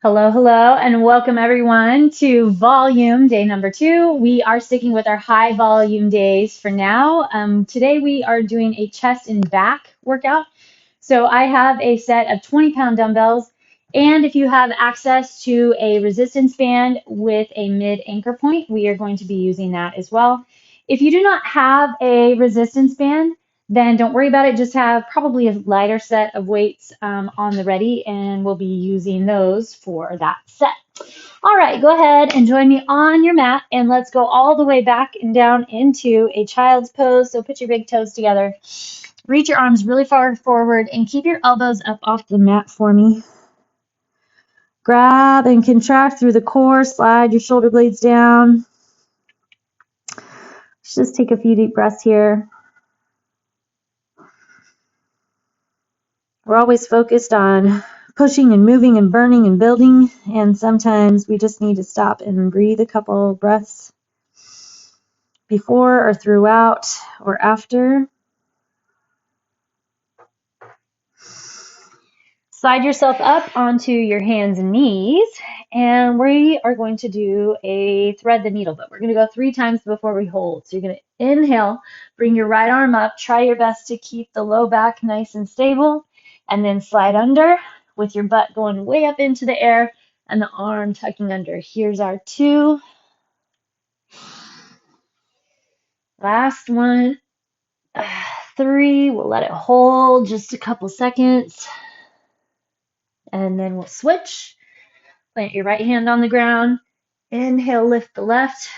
Hello, hello, and welcome everyone to volume day number 2. We are sticking with our high volume days for now. Today we are doing a chest and back workout. So I have a set of 20-pound dumbbells, and if you have access to a resistance band with a mid anchor point, we are going to be using that as well. If you do not have a resistance band, then don't worry about it. Just have probably a lighter set of weights on the ready, and we'll be using those for that set. All right, go ahead and join me on your mat, and let's go all the way back and down into a child's pose. So put your big toes together. Reach your arms really far forward and keep your elbows up off the mat for me. Grab and contract through the core. Slide your shoulder blades down. Let's just take a few deep breaths here. We're always focused on pushing and moving and burning and building, and sometimes we just need to stop and breathe a couple breaths before or throughout or after. Slide yourself up onto your hands and knees, and we are going to do a thread the needle, but we're going to go 3 times before we hold. So you're going to inhale, bring your right arm up, try your best to keep the low back nice and stable, and then slide under with your butt going way up into the air and the arm tucking under. Here's our 2. Last one. 3. We'll let it hold just a couple seconds, and then we'll switch. Plant your right hand on the ground. Inhale, lift the left.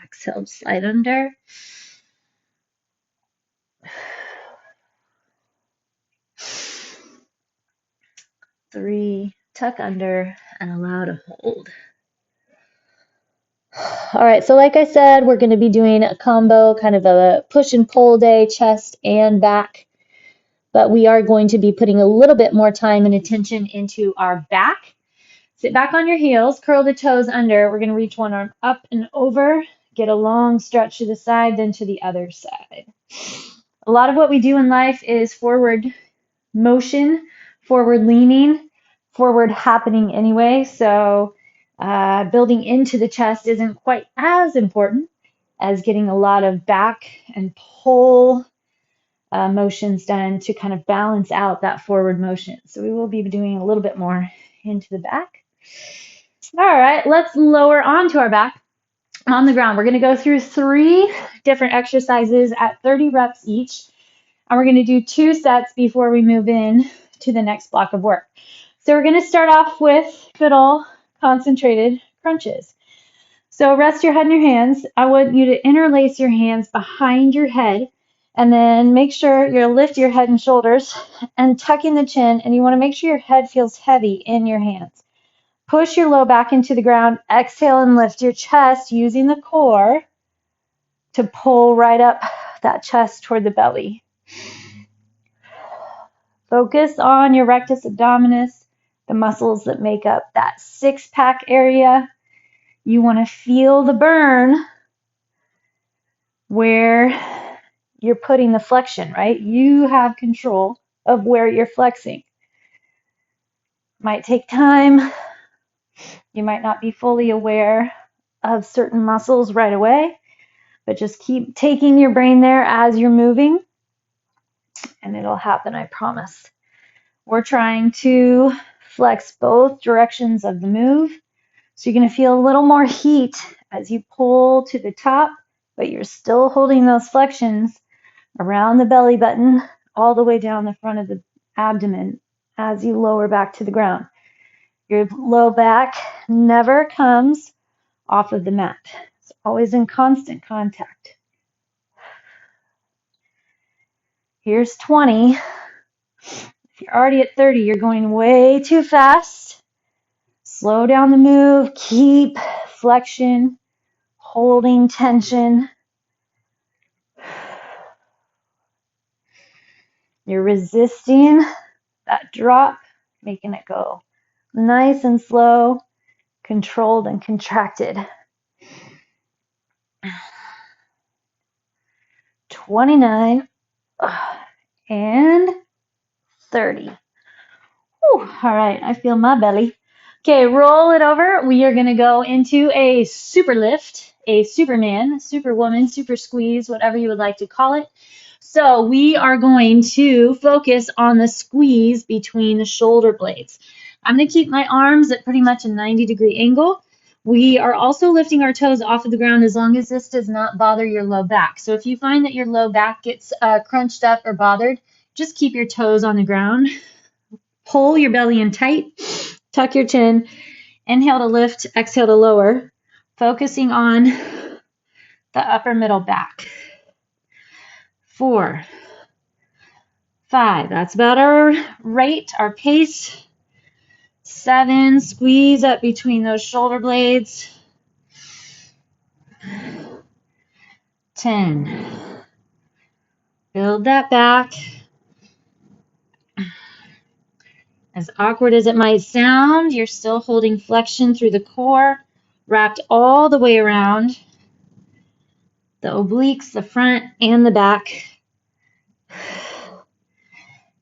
Exhale, slide under. 3, tuck under and allow to hold. All right, so like I said, we're going to be doing a combo, kind of a push and pull day, chest and back. But we are going to be putting a little bit more time and attention into our back. Sit back on your heels, curl the toes under. We're going to reach one arm up and over, get a long stretch to the side, then to the other side. A lot of what we do in life is forward motion, forward leaning, forward happening anyway. So building into the chest isn't quite as important as getting a lot of back and pull motions done to kind of balance out that forward motion. So we will be doing a little bit more into the back. All right, let's lower onto our back on the ground. We're going to go through 3 different exercises at 30 reps each. And we're going to do 2 sets before we move in to the next block of work. So we're going to start off with good old concentrated crunches. So rest your head in your hands. I want you to interlace your hands behind your head, and then make sure you lift your head and shoulders and tuck in the chin, and you want to make sure your head feels heavy in your hands. Push your low back into the ground. Exhale and lift your chest using the core to pull right up that chest toward the belly. Focus on your rectus abdominis, the muscles that make up that 6-pack area. You want to feel the burn where you're putting the flexion, right? You have control of where you're flexing. Might take time. You might not be fully aware of certain muscles right away, but just keep taking your brain there as you're moving, and it'll happen, I promise. We're trying to flex both directions of the move. So you're going to feel a little more heat as you pull to the top, but you're still holding those flexions around the belly button all the way down the front of the abdomen as you lower back to the ground. Your low back never comes off of the mat. It's always in constant contact. Here's 20. If you're already at 30, you're going way too fast. Slow down the move. Keep flexion, holding tension. You're resisting that drop, making it go nice and slow, controlled and contracted. 29 and 30. Whew, all right, I feel my belly. Okay, roll it over. We are going to go into a super lift, a Superman, Superwoman, super squeeze, whatever you would like to call it. So we are going to focus on the squeeze between the shoulder blades. I'm going to keep my arms at pretty much a 90-degree angle. We are also lifting our toes off of the ground as long as this does not bother your low back. So if you find that your low back gets crunched up or bothered, just keep your toes on the ground. Pull your belly in tight. Tuck your chin. Inhale to lift, exhale to lower. Focusing on the upper middle back. 4, 5. That's about our rate, our pace. 7. Squeeze up between those shoulder blades. 10. Build that back. As awkward as it might sound, you're still holding flexion through the core, wrapped all the way around the obliques, the front, and the back.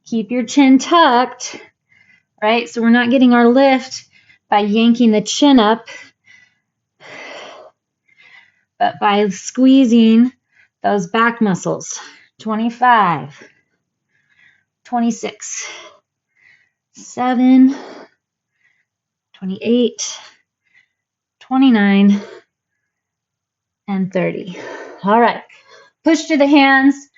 Keep your chin tucked, right? So we're not getting our lift by yanking the chin up, but by squeezing those back muscles. 25, 26, 7, 28, 29, and 30. All right. Push through the hands.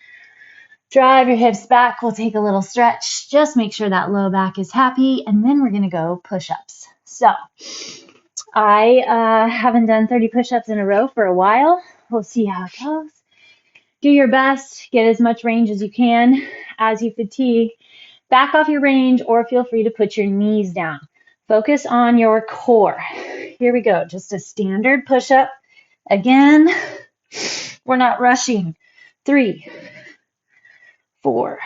Drive your hips back. We'll take a little stretch. Just make sure that low back is happy. And then we're going to go push-ups. So I haven't done 30 push-ups in a row for a while. We'll see how it goes. Do your best. Get as much range as you can. As you fatigue, back off your range or feel free to put your knees down. Focus on your core. Here we go. Just a standard push-up. Again, we're not rushing. 3, 4.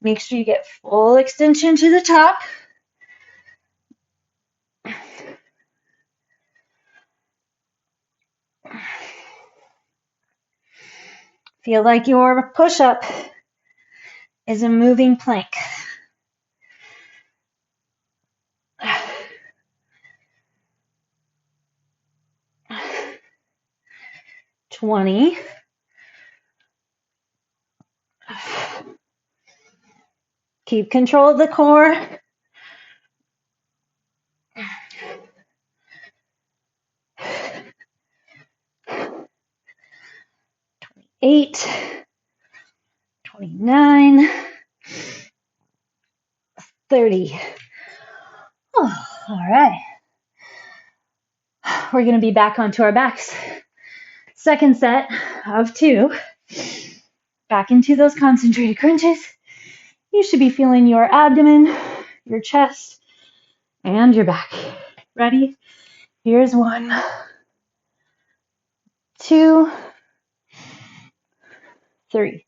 Make sure you get full extension to the top. Feel like your push-up is a moving plank. 20. Keep control of the core. 28, 29, 30. Oh, all right. We're going to be back onto our backs. Second set of 2. Back into those concentrated crunches. You should be feeling your abdomen, your chest, and your back. Ready? Here's 1, 2, 3.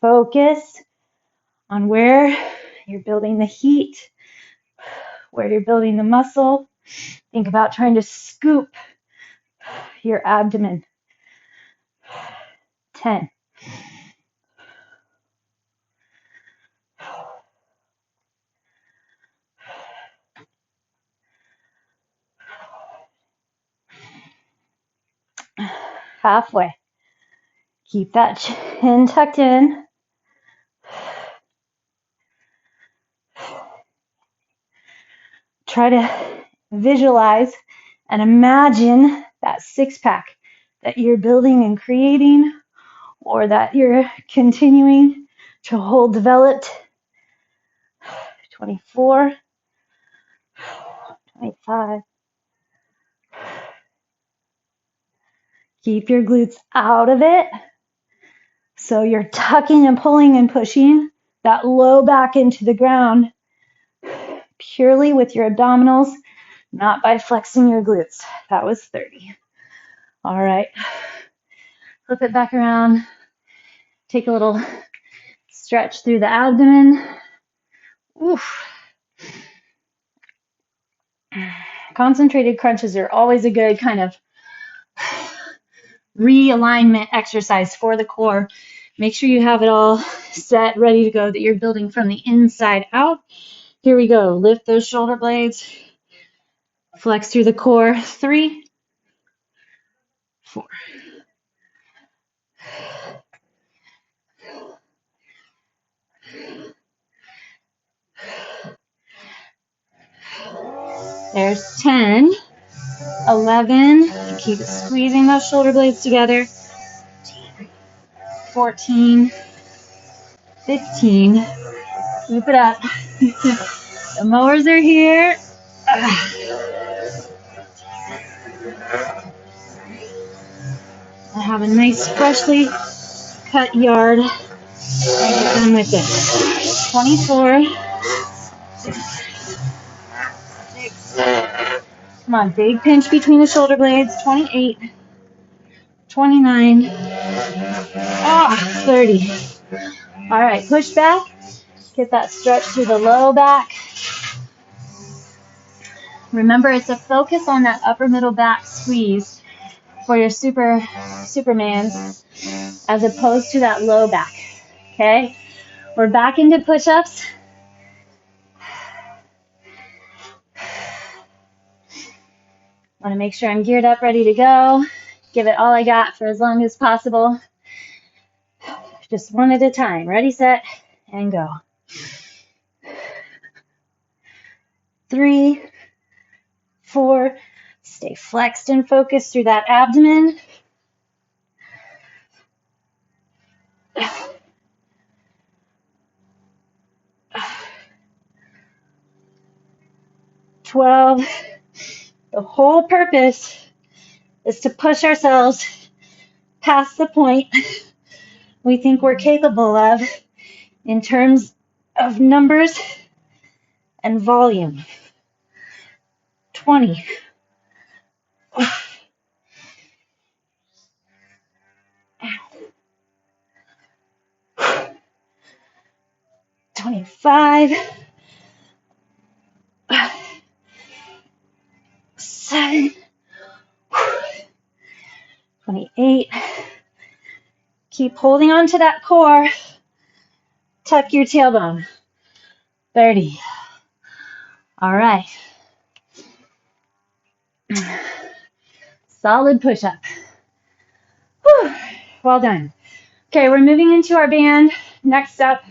Focus on where you're building the heat, where you're building the muscle. Think about trying to scoop your abdomen. 10. Halfway. Keep that chin tucked in. Try to visualize and imagine that six-pack that you're building and creating, or that you're continuing to hold developed. 24, 25. Keep your glutes out of it. So you're tucking and pulling and pushing that low back into the ground purely with your abdominals, not by flexing your glutes. That was 30. All right. Flip it back around. Take a little stretch through the abdomen. Oof. Concentrated crunches are always a good kind of realignment exercise for the core. Make sure you have it all set, ready to go, that you're building from the inside out. Here we go. Lift those shoulder blades. Flex through the core. 3, 4. There's 10, 11. Keep squeezing those shoulder blades together. 14, 15. Keep it up. The mowers are here. I have a nice freshly cut yard. I get done with it. 24. 6. Come on, big pinch between the shoulder blades. 28. 29. 30. All right, push back. Get that stretch through the low back. Remember, it's a focus on that upper middle back squeeze for your Supermans as opposed to that low back. Okay? We're back into push-ups. Want to make sure I'm geared up, ready to go. Give it all I got for as long as possible. Just one at a time. Ready, set, and go. 3, 4. Stay flexed and focused through that abdomen. 12. The whole purpose is to push ourselves past the point we think we're capable of in terms of numbers and volume. 20. 25. 7. 28. Keep holding on to that core. Tuck your tailbone. 30. All right. Solid push-up. Well done. Okay, we're moving into our band. Next up,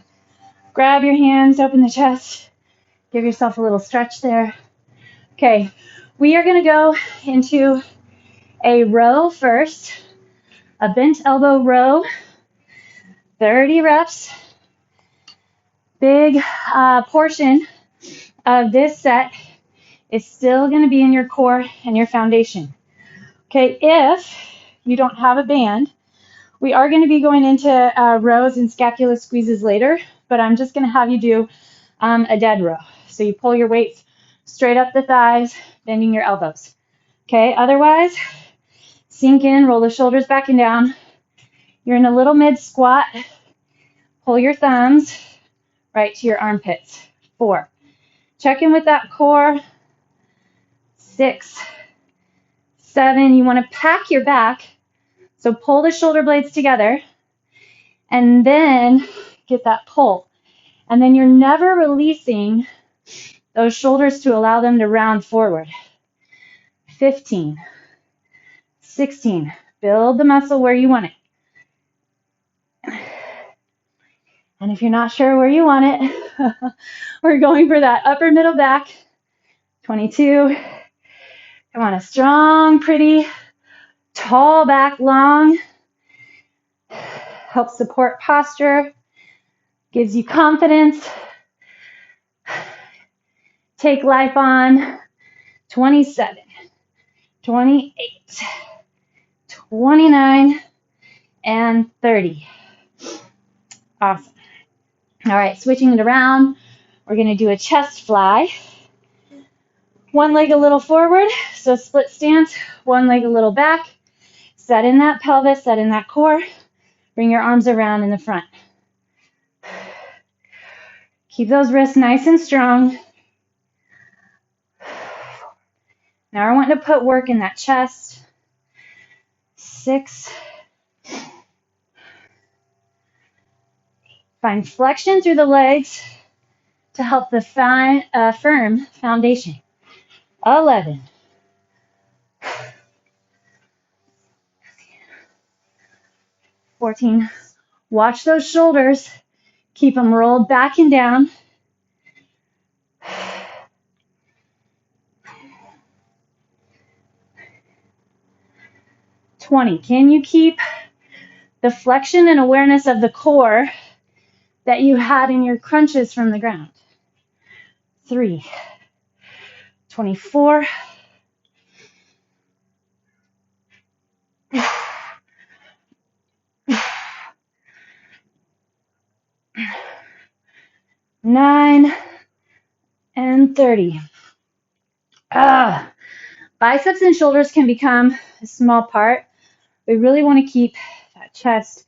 grab your hands, open the chest. Give yourself a little stretch there. Okay, we are going to go into a row first, a bent elbow row, 30 reps. Big portion of this set is still going to be in your core and your foundation. Okay, if you don't have a band, we are going to be going into rows and scapula squeezes later, but I'm just going to have you do a dead row. So you pull your weights straight up the thighs, bending your elbows. Okay, otherwise, sink in, roll the shoulders back and down. You're in a little mid squat. Pull your thumbs right to your armpits. 4. Check in with that core. 6, 7. You want to pack your back. So pull the shoulder blades together and then get that pull. And then you're never releasing those shoulders to allow them to round forward. 15, 16. Build the muscle where you want it. And if you're not sure where you want it, we're going for that upper middle back. 22. Come on, a strong, pretty, tall back, long. Helps support posture. Gives you confidence. Take life on. 27, 28, 29, and 30. Awesome. All right, switching it around. We're going to do a chest fly. One leg a little forward, so split stance. One leg a little back. Set in that pelvis, set in that core. Bring your arms around in the front. Keep those wrists nice and strong. Now I want to put work in that chest. 6. Find flexion through the legs to help the firm foundation. 11. 14. Watch those shoulders. Keep them rolled back and down. 20. Can you keep the flexion and awareness of the core that you had in your crunches from the ground? 3. 24. 9 and 30. Biceps and shoulders can become a small part. We really want to keep that chest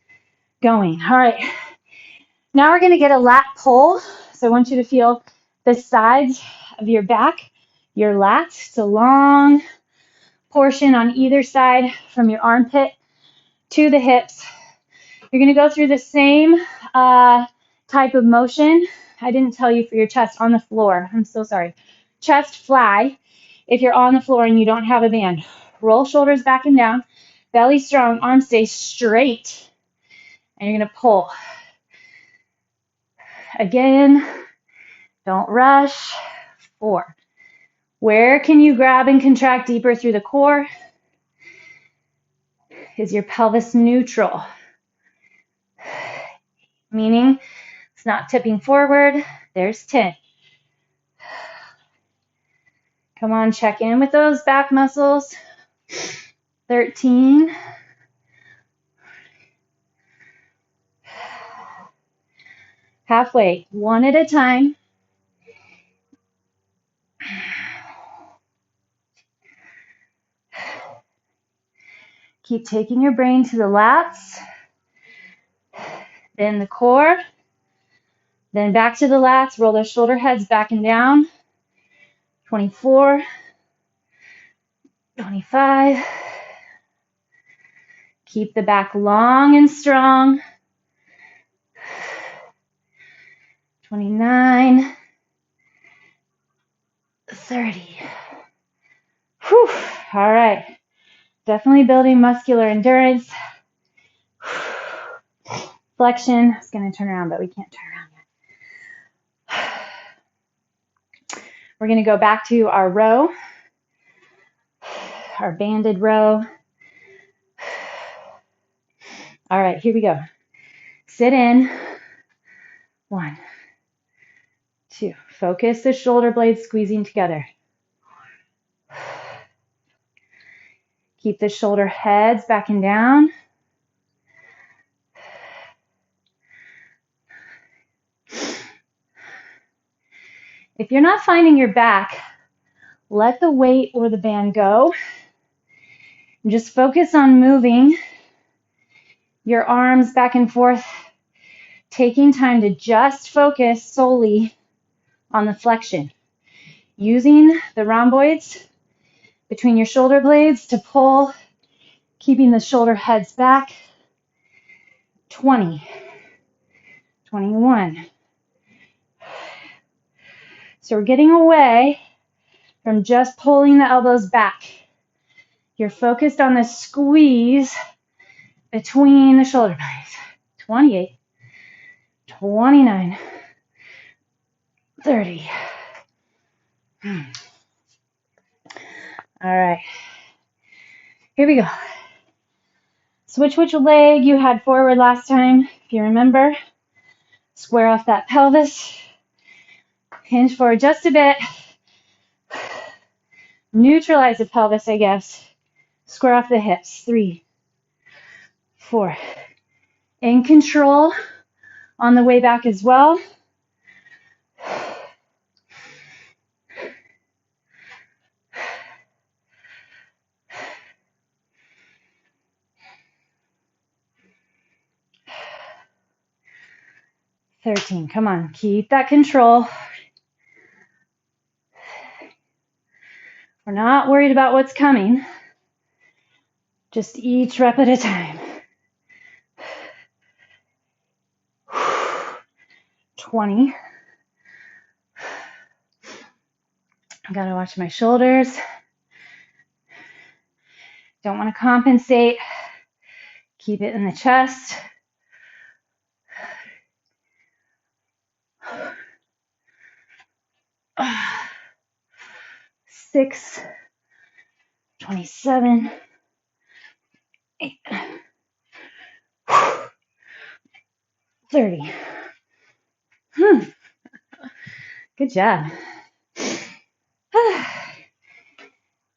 going. All right. Now we're going to get a lat pull. So I want you to feel the sides of your back, your lats. It's a long portion on either side from your armpit to the hips. You're going to go through the same type of motion. I didn't tell you for your chest on the floor. I'm so sorry. Chest fly if you're on the floor and you don't have a band. Roll shoulders back and down. Belly strong. Arms stay straight. And you're going to pull. Again, don't rush. 4. Where can you grab and contract deeper through the core? Is your pelvis neutral? Meaning it's not tipping forward. There's 10. Come on, check in with those back muscles. 13. Halfway, one at a time. Keep taking your brain to the lats, then the core, then back to the lats. Roll those shoulder heads back and down. 24, 25. Keep the back long and strong. 29, 30. Whew. All right. Definitely building muscular endurance. Flexion. It's going to turn around, but we can't turn around yet. We're going to go back to our row, our banded row. All right, here we go. Sit in. 1, 2. Focus the shoulder blades squeezing together. Keep the shoulder heads back and down. If you're not finding your back, let the weight or the band go. And just focus on moving your arms back and forth, taking time to just focus solely on the flexion. Using the rhomboids between your shoulder blades to pull, keeping the shoulder heads back. 20, 21. So we're getting away from just pulling the elbows back. You're focused on the squeeze between the shoulder blades. 28, 29, 30. All right. Here we go. Switch which leg you had forward last time. If you remember, square off that pelvis. Hinge forward just a bit. Neutralize the pelvis, I guess. Square off the hips. 3, 4. In control on the way back as well. 13. Come on, keep that control. We're not worried about what's coming. Just each rep at a time. 20. I gotta watch my shoulders. Don't want to compensate. Keep it in the chest. 6, 27, 8, 30. Good job.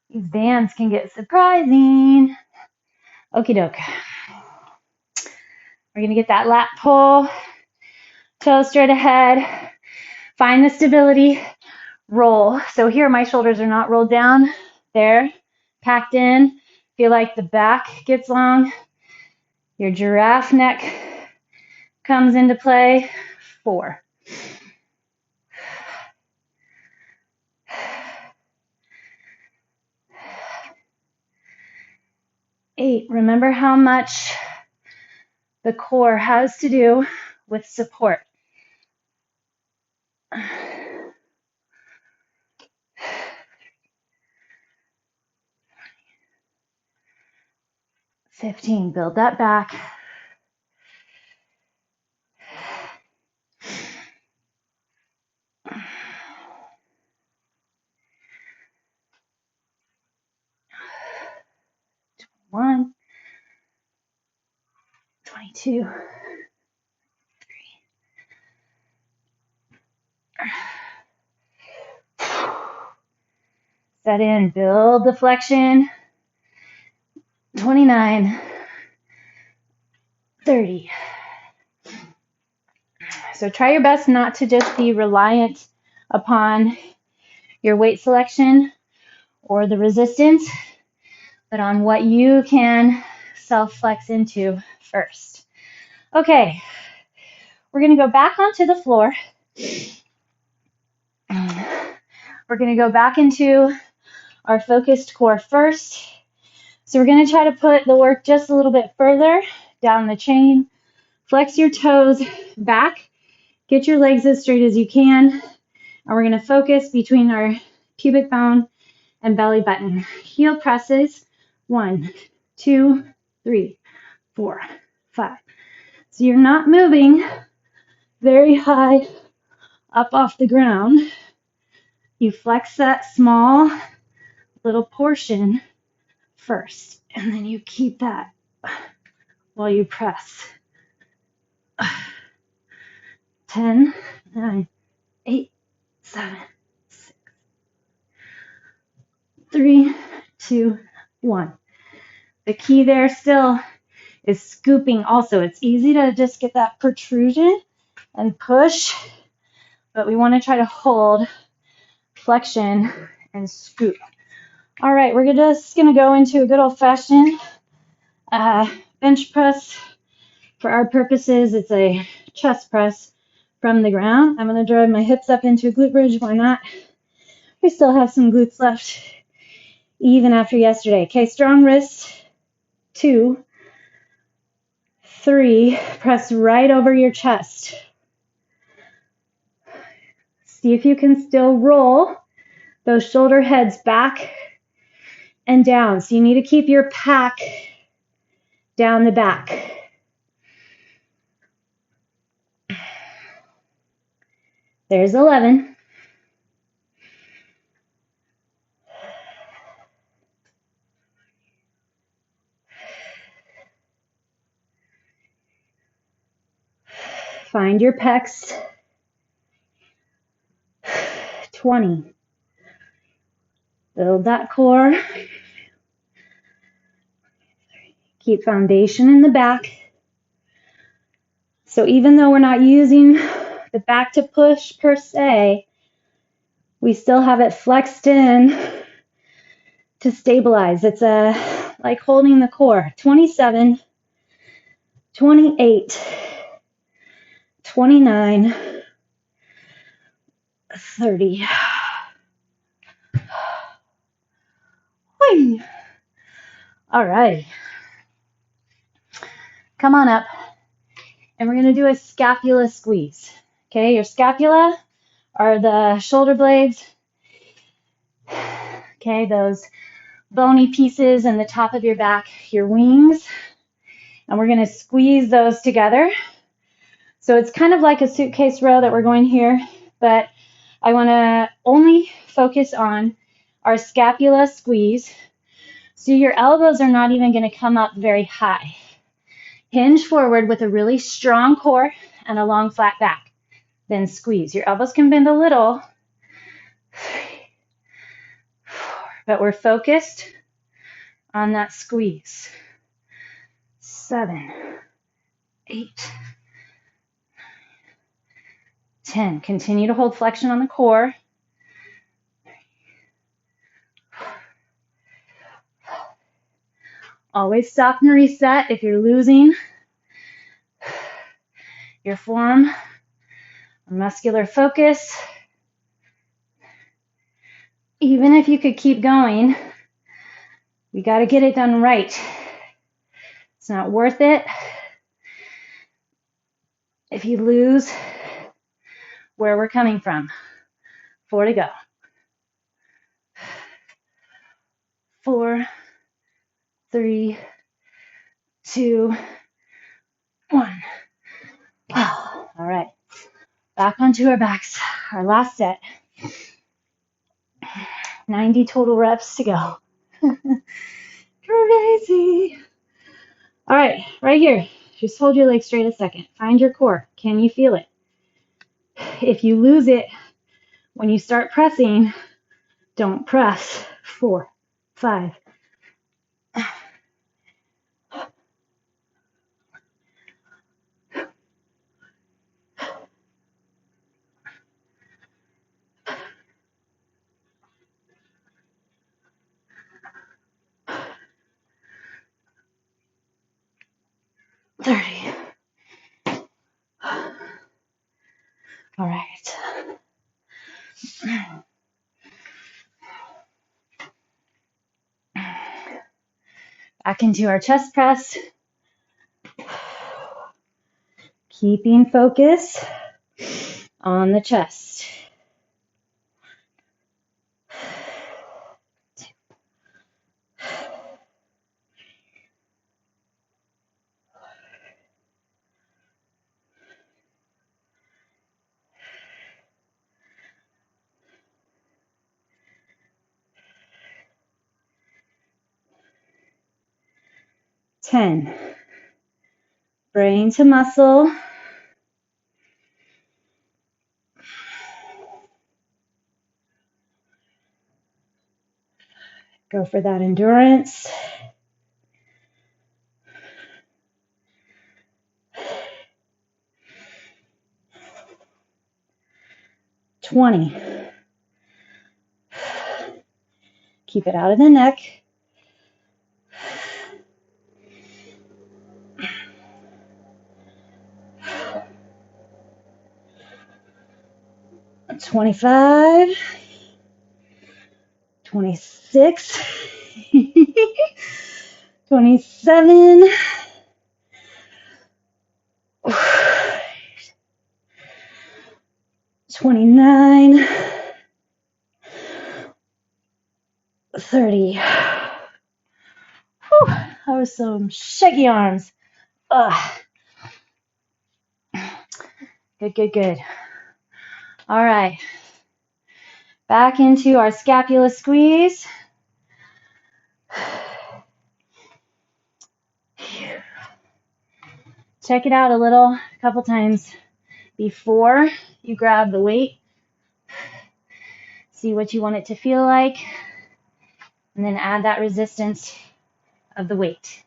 These bands can get surprising. Okie doke. We're gonna get that lat pull, toes straight ahead. Find the stability, roll. So here my shoulders are not rolled down. They're packed in. Feel like the back gets long. Your giraffe neck comes into play. 4. 8. Remember how much the core has to do with support. 15. Build that back. 21, 22, 3. Set in, build the flexion. 29, 30. So try your best not to just be reliant upon your weight selection or the resistance, but on what you can self-flex into first. Okay, we're going to go back onto the floor. We're going to go back into our focused core first. So we're going to try to put the work just a little bit further down the chain. Flex your toes back. Get your legs as straight as you can. And we're going to focus between our pubic bone and belly button. Heel presses. 1, 2, 3, 4, 5. So you're not moving very high up off the ground. You flex that small little portion first, and then you keep that while you press. 10, 9, 8, 7, 6, 3, 2, 1. The key there still is scooping also. It's easy to just get that protrusion and push, but we want to try to hold flexion and scoop. All right, we're just going to go into a good old-fashioned bench press. For our purposes, it's a chest press from the ground. I'm going to drive my hips up into a glute bridge. Why not? We still have some glutes left, even after yesterday. Okay, strong wrists. 2, 3. Press right over your chest. See if you can still roll those shoulder heads back and down. So you need to keep your pack down the back. There's 11. Find your pecs. 20. Build that core. Keep foundation in the back. So even though we're not using the back to push per se, we still have it flexed in to stabilize. It's like holding the core. 27, 28, 29, 30. All right. Come on up. And we're going to do a scapula squeeze. Okay, your scapula are the shoulder blades. Okay, those bony pieces in the top of your back, your wings. And we're going to squeeze those together. So it's kind of like a suitcase row that we're going here, but I want to only focus on our scapula squeeze. So your elbows are not even going to come up very high. Hinge forward with a really strong core and a long flat back. Then squeeze. Your elbows can bend a little, but we're focused on that squeeze. 7, 8, 10. Continue to hold flexion on the core. Always stop and reset if you're losing your form or muscular focus. Even if you could keep going, we got to get it done right. It's not worth it if you lose where we're coming from. 4 to go. 4, 3, 2, 1. All right. Back onto our backs. Our last set. 90 total reps to go. Crazy. All right, right here. Just hold your legs straight a second. Find your core. Can you feel it? If you lose it when you start pressing, don't press. 4, 5. 30. All right. Back into our chest press. Keeping focus on the chest. 10. Brain to muscle. Go for that endurance. 20. Keep it out of the neck. 25. 26. 27. 29. 30. Whew, that was some shaky arms. Ugh. Good, good, good. All right. Back into our scapula squeeze. Check it out a couple times before you grab the weight. See what you want it to feel like. And then add that resistance of the weight.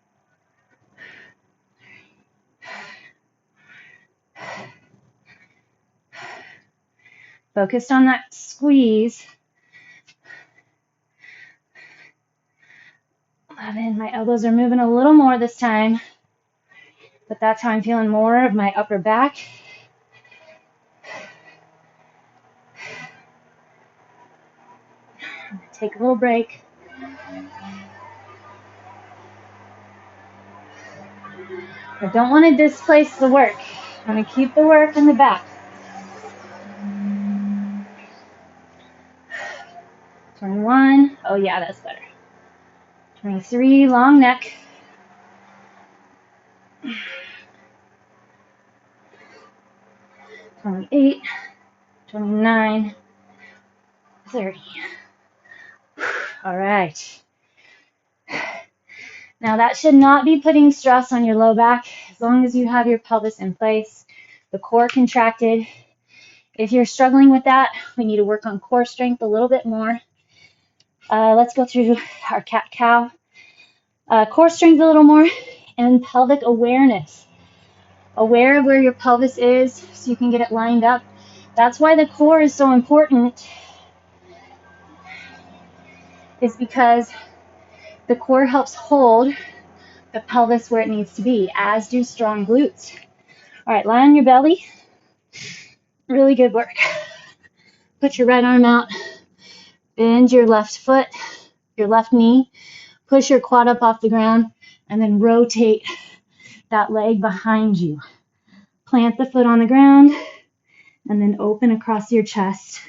Focused on that squeeze. 11. My elbows are moving a little more this time, but that's how I'm feeling more of my upper back. Take a little break. I don't want to displace the work. I want to keep the work in the back. 21. Oh yeah, that's better. 23, long neck. 28, 29, 30. All right. Now that should not be putting stress on your low back as long as you have your pelvis in place, the core contracted. If you're struggling with that, we need to work on core strength a little bit more. Let's go through our cat-cow. Core strength a little more and pelvic awareness. Aware of where your pelvis is so you can get it lined up. That's why the core is so important, is because the core helps hold the pelvis where it needs to be, as do strong glutes. All right, lie on your belly. Really good work. Put your right arm out. Bend your left foot, your left knee. Push your quad up off the ground, and then rotate that leg behind you. Plant the foot on the ground, and then open across your chest.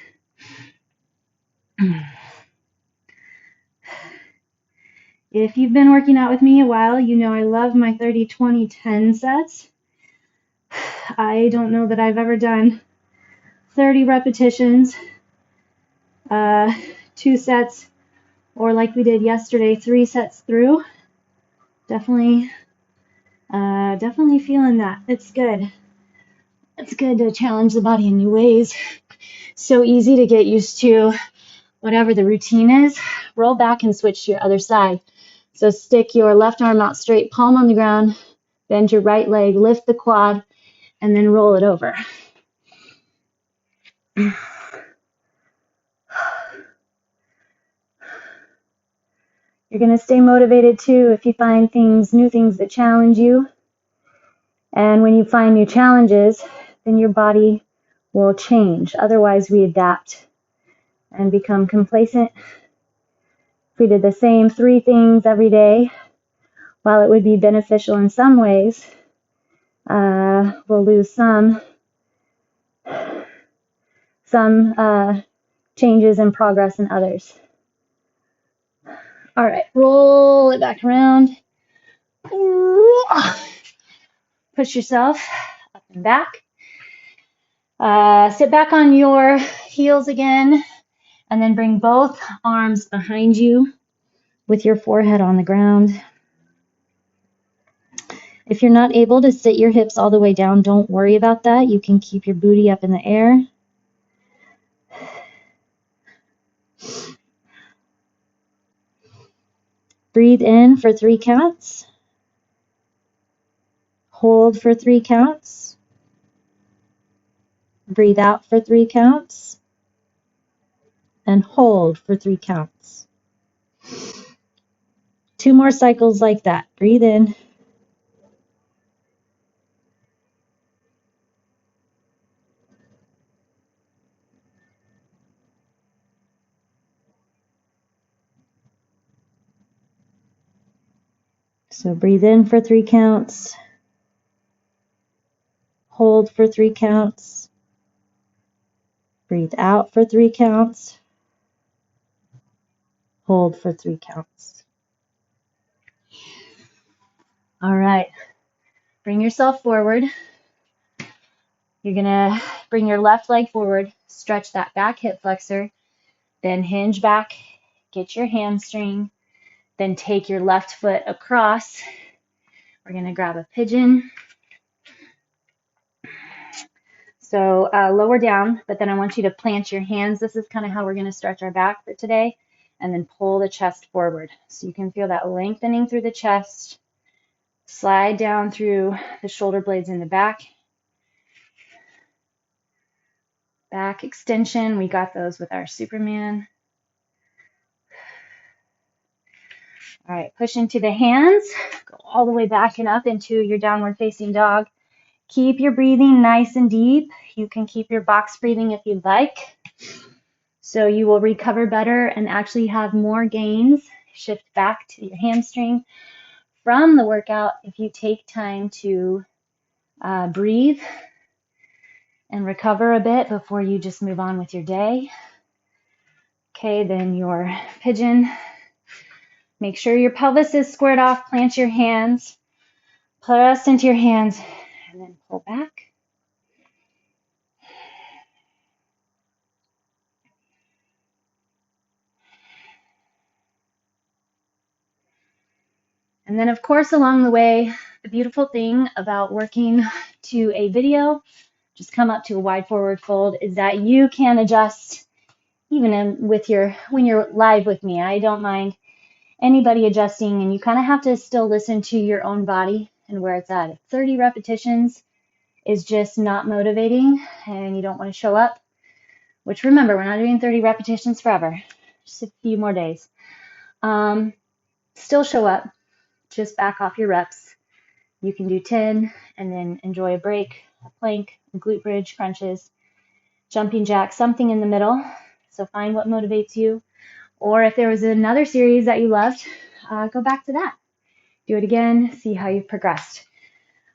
If you've been working out with me a while, you know I love my 30, 20, 10 sets. I don't know that I've ever done 30 repetitions, 2 sets, or like we did yesterday, 3 sets through. Definitely feeling that. It's good. It's good to challenge the body in new ways. So easy to get used to whatever the routine is. Roll back and switch to your other side. So stick your left arm out straight, palm on the ground, bend your right leg, lift the quad, and then roll it over. You're going to stay motivated too if you find new things that challenge you. And when you find new challenges, then your body will change. Otherwise, we adapt and become complacent. If we did the same 3 things every day, while it would be beneficial in some ways, we'll lose some changes and progress in others. All right, roll it back around. Push yourself up and back. Sit back on your heels again, and then bring both arms behind you with your forehead on the ground. If you're not able to sit your hips all the way down, don't worry about that. You can keep your booty up in the air. Breathe in for 3 counts. Hold for 3 counts. Breathe out for 3 counts. And hold for 3 counts. 2 more cycles like that. Breathe in. So breathe in for 3 counts. Hold for 3 counts. Breathe out for 3 counts. Hold for 3 counts. All right. Bring yourself forward. You're going to bring your left leg forward, stretch that back hip flexor, then hinge back, get your hamstring, then take your left foot across. We're going to grab a pigeon. So lower down, but then I want you to plant your hands. This is kind of how we're going to stretch our back for today, and then pull the chest forward. So you can feel that lengthening through the chest, slide down through the shoulder blades in the back. Back extension, we got those with our Superman. All right, push into the hands, go all the way back and up into your downward facing dog. Keep your breathing nice and deep. You can keep your box breathing if you'd like. So you will recover better and actually have more gains. Shift back to your hamstring. from the workout, if you take time to breathe and recover a bit before you just move on with your day. Okay, then your pigeon. Make sure your pelvis is squared off. Plant your hands. Press into your hands and then pull back. And then, of course, along the way, the beautiful thing about working to a video, just come up to a wide forward fold, is that you can adjust even when you're live with me. I don't mind anybody adjusting, and you kind of have to still listen to your own body and where it's at. If 30 repetitions is just not motivating and you don't want to show up, which remember, we're not doing 30 repetitions forever, just a few more days. Still show up, just back off your reps. You can do 10 and then enjoy a break, a plank, a glute bridge, crunches, jumping jack, something in the middle. So find what motivates you. Or if there was another series that you loved, go back to that. Do it again, see how you've progressed.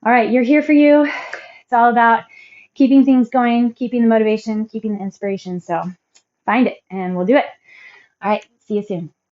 All right, you're here for you. It's all about keeping things going, keeping the motivation, keeping the inspiration. So find it and we'll do it. All right, see you soon.